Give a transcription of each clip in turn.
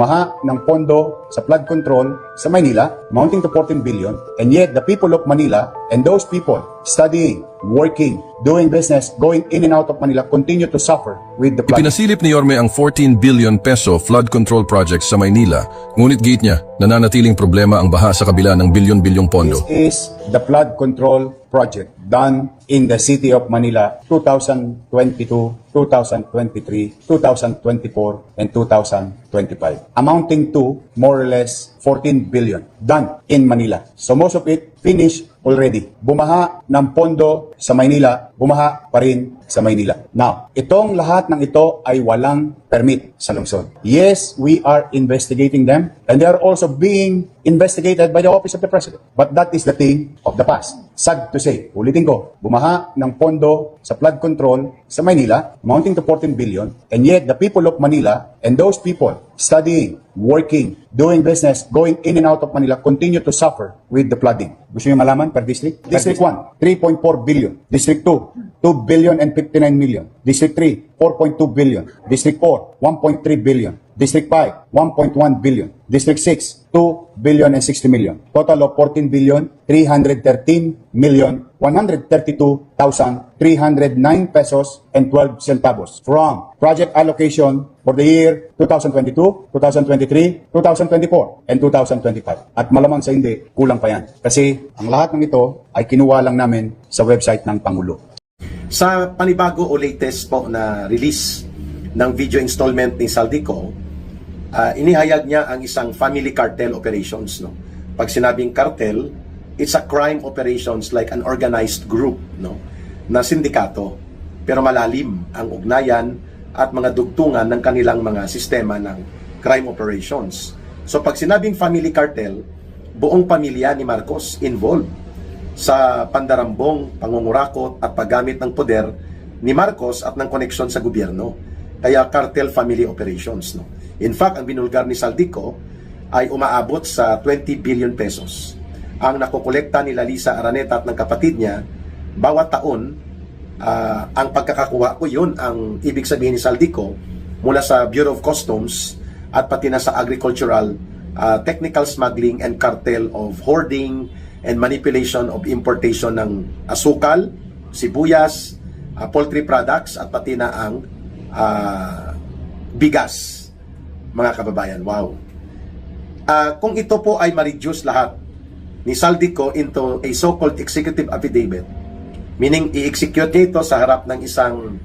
Maha ng pondo sa flood control sa Maynila, amounting to 14 billion, and yet the people of Manila and those people studying, working, doing business, going in and out of Manila continue to suffer with the flood. Ipinasilip ni Yorme ang 14 billion peso flood control project sa Maynila, ngunit giit niya, nananatiling problema ang baha sa kabila ng bilyon-bilyong pondo. This is the flood control project done in the city of Manila 2022, 2023, 2024, and 2025, amounting to more or less 14 billion done in Manila. So most of it finished already. Bumaha ng pondo sa Maynila, bumaha pa rin sa Maynila. Now, itong lahat ng ito ay walang permit sa lungsod. Yes, we are investigating them, and they are also being investigated by the Office of the President. But that is the thing of the past. Sad to say, ulitin ko, bumaha ng pondo sa flood control sa Maynila, amounting to 14 billion, and yet the people of Manila and those people studying, working, doing business, going in and out of Manila continue to suffer with the flooding. Gusto niyo malaman per district? District 1, 3.4 billion. District 2, 2 billion and 59 million. District 3, 4.2 billion. District 4, 1.3 billion. District 5, 1.1 billion. District 6, 2 billion and 60 million. Total of 14 billion, 313 million, 132,309 pesos and 12 centavos from project allocation for the year 2022, 2023, 2024, and 2025. At malamang sa hindi, kulang pa yan. Kasi ang lahat ng ito ay kinuha lang namin sa website ng Pangulo. Sa panibago o latest po na release ng video installment ni Saldico, inihayag niya ang isang family cartel operations. No? Pag sinabing cartel, it's a crime operations like an organized group, no? Na sindikato. Pero malalim ang ugnayan at mga dugtungan ng kanilang mga sistema ng crime operations. So pag sinabing family cartel, buong pamilya ni Marcos involved sa pandarambong, pangungurakot at paggamit ng poder ni Marcos at ng koneksyon sa gobyerno. Kaya cartel family operations. No? In fact, ang binulgar ni Saldico ay umaabot sa 20 billion pesos. Ang nakokolekta ni Lisa Araneta at ng kapatid niya, bawat taon, ang pagkakakuha ko yun, ang ibig sabihin ni Saldico, mula sa Bureau of Customs at pati na sa agricultural, technical smuggling and cartel of hoarding and manipulation of importation ng asukal, sibuyas, poultry products at pati na ang bigas, mga kababayan. Wow. Kung ito po ay ma-reduce lahat ni Saldico into a so-called executive affidavit, meaning i-execute niya ito sa harap ng isang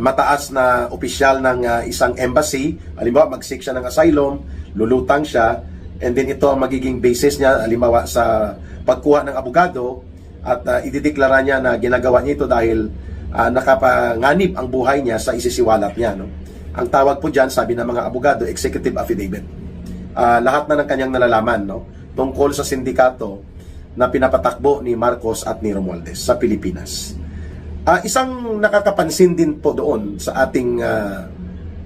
mataas na opisyal ng isang embassy, halimbawa mag-seek siya ng asylum, lulutang siya, and then ito ang magiging basis niya, halimbawa sa pagkuha ng abogado, at idideklara niya na ginagawa niya ito dahil nakapanganib ang buhay niya sa isisiwalat niya. No? Ang tawag po dyan, sabi ng mga abogado, executive affidavit. Lahat na ng kanyang nalalaman, no? Tungkol sa sindikato na pinapatakbo ni Marcos at ni Romualdez sa Pilipinas. Isang nakakapansin din po doon sa ating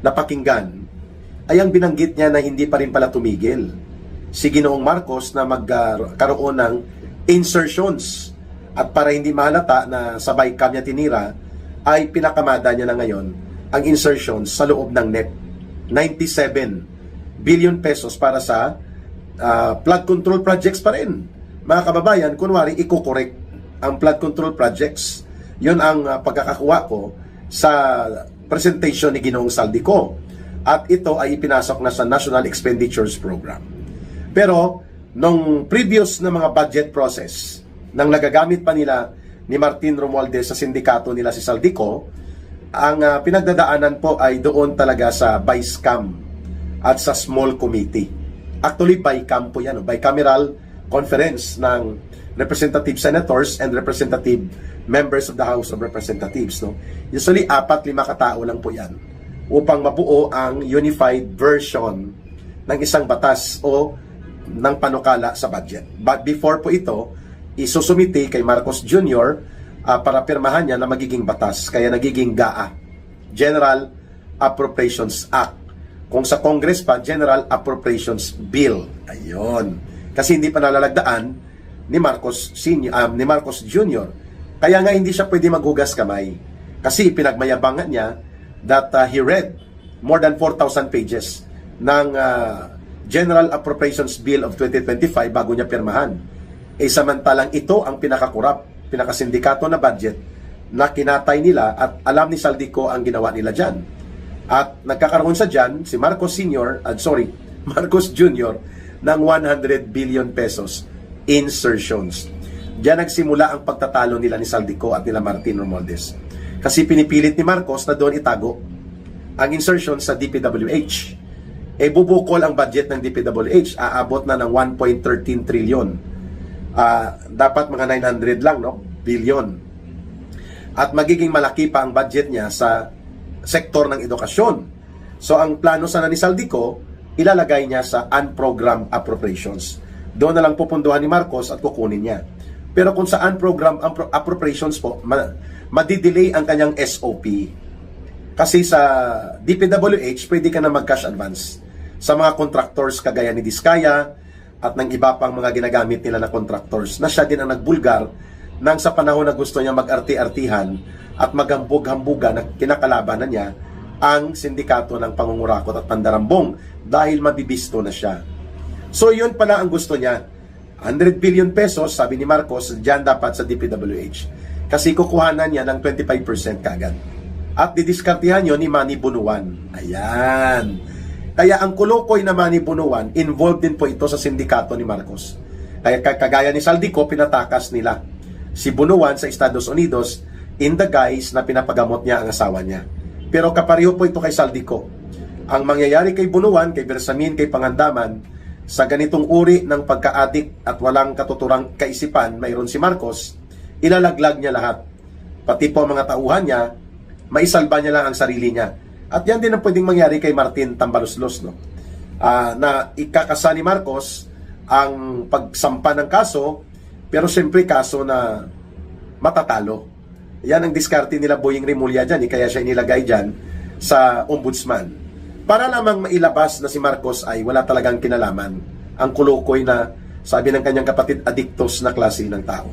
napakinggan ay ang binanggit niya na hindi pa rin pala tumigil si Ginoong Marcos na magkaroon ng insertions, at para hindi mahalata na sabay kanya tinira, ay pinakamada niya na ngayon ang insertions sa loob ng NEP. 97 billion pesos para sa flood control projects pa rin. Mga kababayan, kunwari i-correct ang flood control projects. Yun ang pagkakakuha ko sa presentation ni Ginoong Saldico. At ito ay ipinasok na sa National Expenditures Program. Pero, nung previous na mga budget process, nang nagagamit pa nila ni Martin Romualdez sa sindikato nila si Saldico, ang pinagdadaanan po ay doon talaga sa BICAM at sa small committee. Actually, BICAM po yan, bicameral conference ng representative senators and representative members of the House of Representatives. No? Usually, 4-5 katao lang po yan upang mabuo ang unified version ng isang batas o ng panukala sa budget. But before po ito, isusumite kay Marcos Jr. Para pirmahan niya na magiging batas. Kaya nagiging GAA, General Appropriations Act. Kung sa Congress pa, General Appropriations Bill. Ayun. Kasi hindi pa nalalagdaan ni Marcos Jr. Kaya nga hindi siya pwede maghugas kamay. Kasi pinagmayabangan niya that he read more than 4,000 pages ng General Appropriations Bill of 2025 bago niya pirmahan. Samantalang ito ang pinakasindikato na budget na kinatay nila at alam ni Saldico ang ginawa nila dyan. At nagkakaroon sa dyan si Marcos Jr. ng 100 billion pesos insertions. Diyan nagsimula ang pagtatalo nila ni Saldico at nila Martin Romualdez. Kasi pinipilit ni Marcos na doon itago ang insertion sa DPWH. Bubukol ang budget ng DPWH, aabot na ng 1.13 trillion. Dapat mga 900 lang, no? Billion. At magiging malaki pa ang budget niya sa sektor ng edukasyon. So ang plano sana ni Saldico, ilalagay niya sa unprogrammed appropriations. Doon na lang pupunduhan ni Marcos at kukunin niya. Pero kung sa unprogrammed appropriations po, madidelay ang kanyang SOP. Kasi sa DPWH, pwede ka na mag-cash advance sa mga contractors kagaya ni Diskaya at ng iba pang mga ginagamit nila na contractors na siya din ang nagbulgar nang sa panahon na gusto niya mag-arti-artihan at maghambog-hambugan na kinakalabanan niya ang sindikato ng pangungurakot at pandarambong dahil mabibisto na siya. So yun pala ang gusto niya. 100 billion pesos, sabi ni Marcos, dyan dapat sa DPWH. Kasi kukuhanan niya ng 25% kagad. At didiskartihan yun ni Manny Bunuan. Ayan. Kaya ang kulukoy na Manny Bunuan, involved din po ito sa sindikato ni Marcos. Kaya kagaya ni Saldico, pinatakas nila si Bunuan sa Estados Unidos in the guise na pinapagamot niya ang asawa niya. Pero kapareho po ito kay Saldico. Ang mangyayari kay Bunuan, kay Bersamin, kay Pangandaman, sa ganitong uri ng pagka-addict at walang katuturang kaisipan, mayroon si Marcos, ilalaglag niya lahat. Pati po ang mga tauhan niya, maisalba niya lang ang sarili niya. At yan din ang pwedeng mangyari kay Martin Tambaluslos, no? Na ikakasa ni Marcos ang pagsampa ng kaso, pero siyempre kaso na matatalo. Yan ang diskarte nila Boying Rimulya dyan, kaya siya inilagay dyan sa ombudsman. Para lamang mailabas na si Marcos ay wala talagang kinalaman. Ang kulukoy na, sabi ng kanyang kapatid, adiktos na klase ng tao.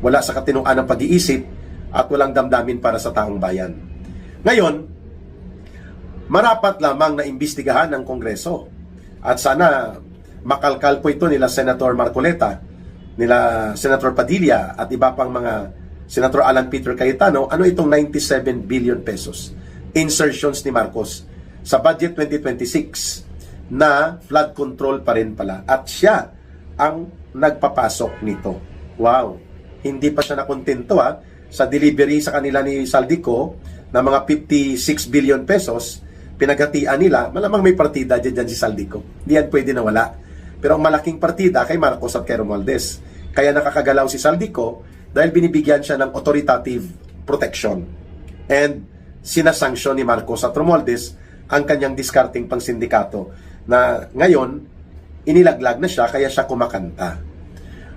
Wala sa katinuan ng pag-iisip at walang damdamin para sa taong bayan. Ngayon, marapat lamang na imbestigahan ng Kongreso. At sana makalkal po ito nila Senator Marcoleta, nila Senator Padilla at iba pang mga Senator Alan Peter Cayetano, ano itong 97 billion pesos insertions ni Marcos sa budget 2026 na flood control pa rin pala. At siya ang nagpapasok nito. Wow! Hindi pa siya nakontento sa delivery sa kanila ni Saldico na mga 56 billion pesos, pinaghatian nila, malamang may partida dyan si Saldico. Hindi yan pwede na wala. Pero ang malaking partida kay Marcos at kay Romualdez. Kaya nakakagalaw si Saldico dahil binibigyan siya ng authoritative protection. And sinasanksyon ni Marcos at Romualdez ang kanyang discarding pang sindikato na ngayon inilaglag na siya kaya siya kumakanta.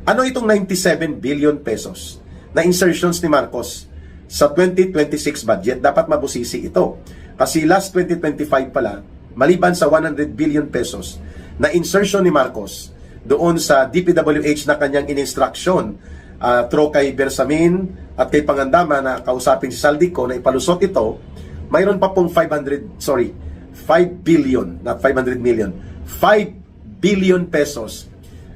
Ano itong 97 billion pesos na insertions ni Marcos sa 2026 budget? Dapat mabusisi ito. Kasi last 2025 pala, maliban sa 100 billion pesos na insertion ni Marcos doon sa DPWH na kanyang in-instruction through kay Bersamin at kay Pangandama na kausapin si Saldico na ipalusot ito, mayroon pa pong 5 billion, not 500 million, 5 billion pesos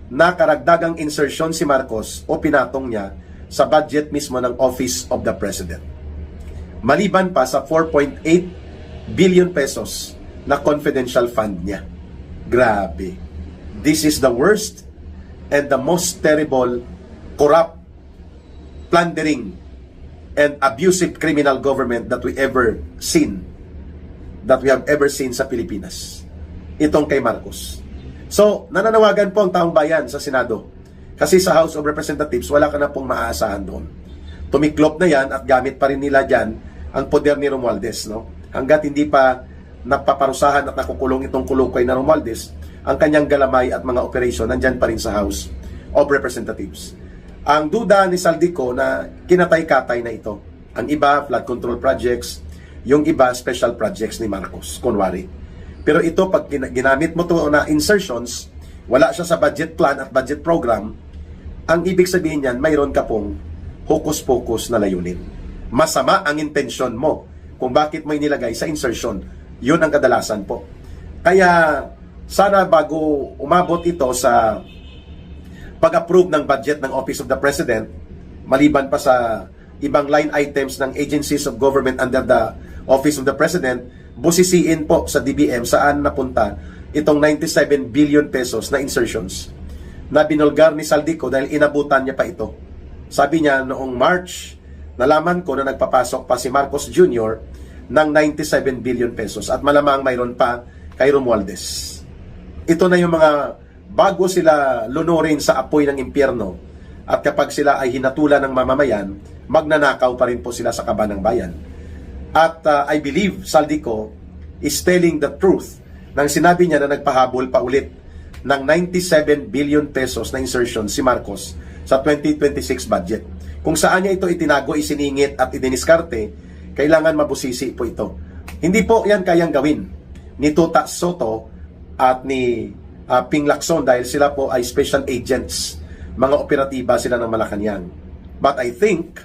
na karagdagang insertion si Marcos o pinatong niya sa budget mismo ng Office of the President. Maliban pa sa 4.8 billion pesos na confidential fund niya. Grabe. This is the worst and the most terrible, corrupt, plundering, and abusive criminal government that we have ever seen sa Pilipinas. Itong kay Marcos. So, nananawagan po ang taong bayan sa Senado. Kasi sa House of Representatives, wala ka na pong maaasahan doon. Tumiklop na yan at gamit pa rin nila dyan ang poder ni Romualdez, no? Hanggat hindi pa napaparusahan at nakukulong itong kulukoy na Romualdez, ang kanyang galamay at mga operasyon nandyan pa rin sa House of Representatives. Ang duda ni Saldico na kinatay-katay na ito. Ang iba, flood control projects. Yung iba, special projects ni Marcos, kunwari. Pero ito, pag ginamit mo to na insertions, wala siya sa budget plan at budget program, ang ibig sabihin niyan, mayroon ka pong hokus-pokus na layunin. Masama ang intensyon mo kung bakit mo inilagay sa insertion. Yun ang kadalasan po. Kaya sana bago umabot ito sa pag-approve ng budget ng Office of the President, maliban pa sa ibang line items ng agencies of government under the Office of the President, busisiin po sa DBM saan napunta itong 97 billion pesos na insertions na binulgar ni Saldico dahil inabutan niya pa ito. Sabi niya noong March, nalaman ko na nagpapasok pa si Marcos Jr. ng 97 billion pesos at malamang mayroon pa kay Romualdez. Ito na yung mga bago sila lunurin sa apoy ng impyerno at kapag sila ay hinatulan ng mamamayan, magnanakaw pa rin po sila sa kaban ng bayan. At I believe Saldico is telling the truth nang sinabi niya na nagpahabol pa ulit ng 97 billion pesos na insertion si Marcos sa 2026 budget. Kung saan niya ito itinago, isiningit at idiniskarte, kailangan mabusisi po ito. Hindi po yan kayang gawin ni Tuta Soto at ni Ping Lacson dahil sila po ay special agents, mga operatiba sila ng Malacanang. But I think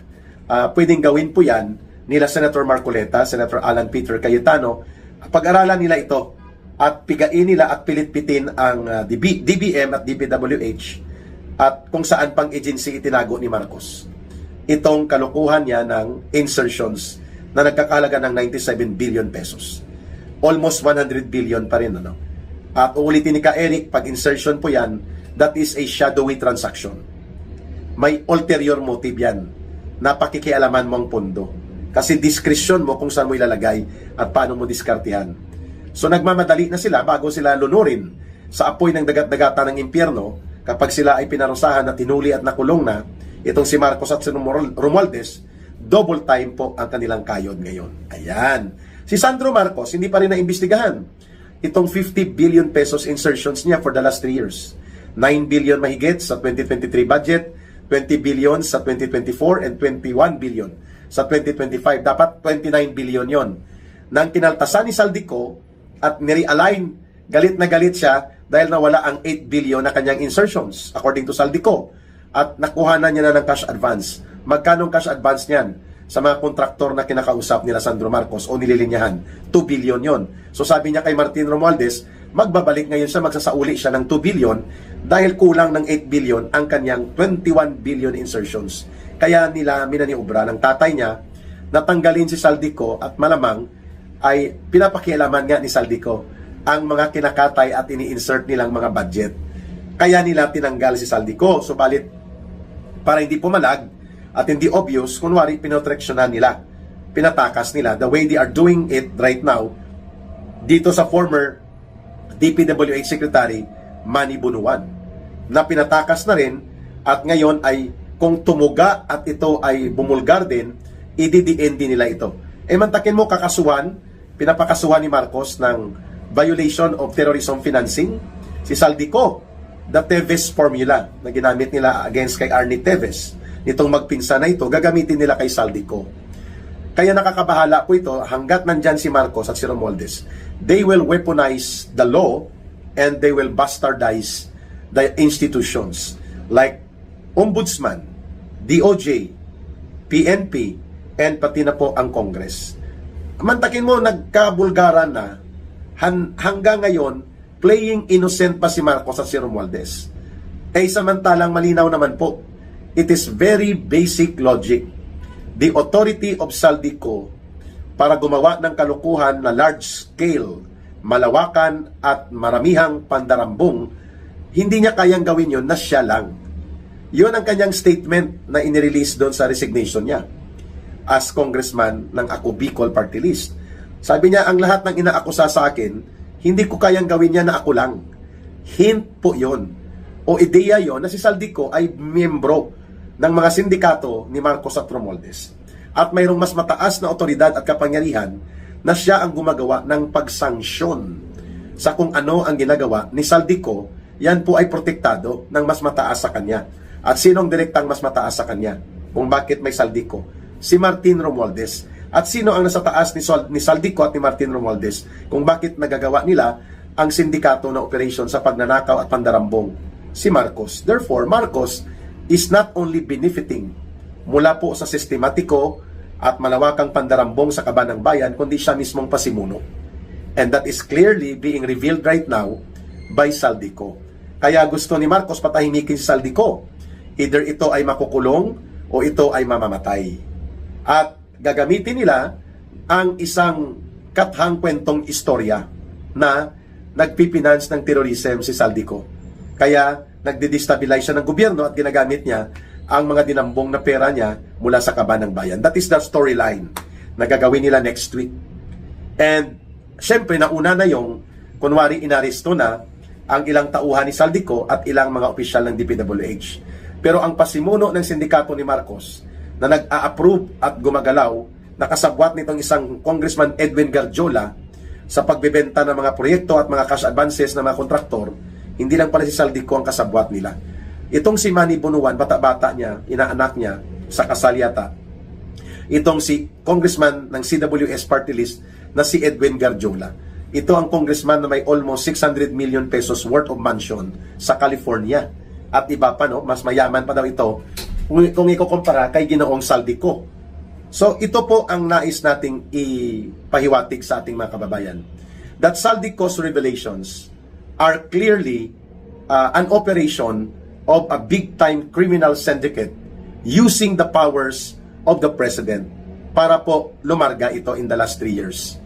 pwedeng gawin po yan nila Senator Marcoleta, Senator Alan Peter Cayetano. Pag-aralan nila ito at pigain nila at pilitpitin ang DBM at DPWH at kung saan pang agency itinago ni Marcos itong kalukuhan niya ng insertions na nagkakalaga ng 97 billion pesos. Almost 100 billion pa rin. Ano? At uulitin ni Ka-Eric, pag insertion po yan, that is a shadowy transaction. May ulterior motive yan na pakikialaman mo ang pondo. Kasi diskresyon mo kung saan mo ilalagay at paano mo diskartihan. So nagmamadali na sila bago sila lunurin sa apoy ng dagat-dagatan ng impyerno kapag sila ay pinarusahan na tinuli at nakulong na itong si Marcos at si Romualdez, double time po ang kanilang kayod ngayon. Ayan. Si Sandro Marcos, hindi pa rin naimbestigahan itong 50 billion pesos insertions niya for the last 3 years. 9 billion mahigit sa 2023 budget, 20 billion sa 2024, and 21 billion sa 2025. Dapat 29 billion yon. Nang kinaltasan ni Saldico at nirealign, galit na galit siya dahil nawala ang 8 billion na kanyang insertions according to Saldico. At nakuhanan niya na ng cash advance. Magkano ang cash advance niyan sa mga kontraktor na kinakausap nila Sandro Marcos o nililinyahan? 2 billion yon. So sabi niya kay Martin Romualdez, magbabalik ngayon siya, magsasauli siya ng 2 billion dahil kulang ng 8 billion ang kanyang 21 billion insertions. Kaya nila minaniobra ng tatay niya natanggalin si Saldico at malamang ay pinapakialaman nga ni Saldico ang mga kinakatay at ini-insert nilang mga budget. Kaya nila tinanggal si Saldico. Subalit, para hindi pumalag at hindi obvious, kunwari pinotraksyonan nila, pinatakas nila the way they are doing it right now dito sa former DPWH Secretary Manny Bunuan, na pinatakas na rin at ngayon ay kung tumuga at ito ay bumulgar din, i-DDND nila ito. Mantakin mo kakasuhan, pinapakasuhan ni Marcos ng violation of terrorism financing si Saldico. The Teves formula na ginamit nila against kay Arnie Teves, nitong magpinsa na ito, gagamitin nila kay Saldico. Kaya nakakabahala po ito hanggat nandyan si Marcos at si Romualdez. They will weaponize the law and they will bastardize the institutions like Ombudsman, DOJ, PNP, and pati na po ang Congress. Mantakin mo, nagkabulgaran na hanggang ngayon, playing innocent pa si Marcos at si Romualdez. Samantalang malinaw naman po, it is very basic logic. The authority of Saldico para gumawa ng kalukuhan na large scale, malawakan at maramihang pandarambong, hindi niya kayang gawin yon na siya lang. Yun ang kanyang statement na inirelease doon sa resignation niya as congressman ng Ako Bicol Party List. Sabi niya, ang lahat ng inaakusa sa akin, hindi ko kayang gawin niya na ako lang. Hint po yon. O ideya yon na si Saldico ay miyembro ng mga sindikato ni Marcos at Romualdez. At mayroong mas mataas na otoridad at kapangyarihan na siya ang gumagawa ng pagsanksyon sa kung ano ang ginagawa ni Saldico. Yan po ay protektado ng mas mataas sa kanya. At sinong direktang mas mataas sa kanya? Kung bakit may Saldico? Si Martin Romualdez. At sino ang nasa taas ni Saldico at ni Martin Romualdez kung bakit nagagawa nila ang sindikato na operation sa pagnanakaw at pandarambong? Si Marcos. Therefore, Marcos is not only benefiting mula po sa sistematiko at malawakang pandarambong sa kaban ng bayan, kundi siya mismong pasimuno. And that is clearly being revealed right now by Saldico. Kaya gusto ni Marcos patahimikin si Saldico. Either ito ay makukulong o ito ay mamamatay. At gagamitin nila ang isang kathang kwentong istorya na nagpipinance ng terrorism si Saldico. Kaya nagde-destabilize siya ng gobyerno at ginagamit niya ang mga dinambong na pera niya mula sa kaban ng bayan. That is the storyline na gagawin nila next week. And syempre, nauna na yung kunwari inaresto na ang ilang tauhan ni Saldico at ilang mga opisyal ng DPWH. Pero ang pasimuno ng sindikato ni Marcos na nag-a-approve at gumagalaw, nakasabwat nitong isang Congressman Edwin Garjola sa pagbebenta ng mga proyekto at mga cash advances ng mga kontraktor, hindi lang pala si Saldico ang kasabwat nila. Itong si Manny Bunuan, bata-bata niya, inaanak niya sa kasal yata. Itong si Congressman ng CWS Party List na si Edwin Garjola. Ito ang congressman na may almost 600 million pesos worth of mansion sa California. At iba pa, no, mas mayaman pa daw ito kung ikukumpara kay Ginoong Saldico. So ito po ang nais nating ipahiwatig sa ating mga kababayan. That Saldico's revelations are clearly an operation of a big-time criminal syndicate using the powers of the president para po lumarga ito in the last 3 years.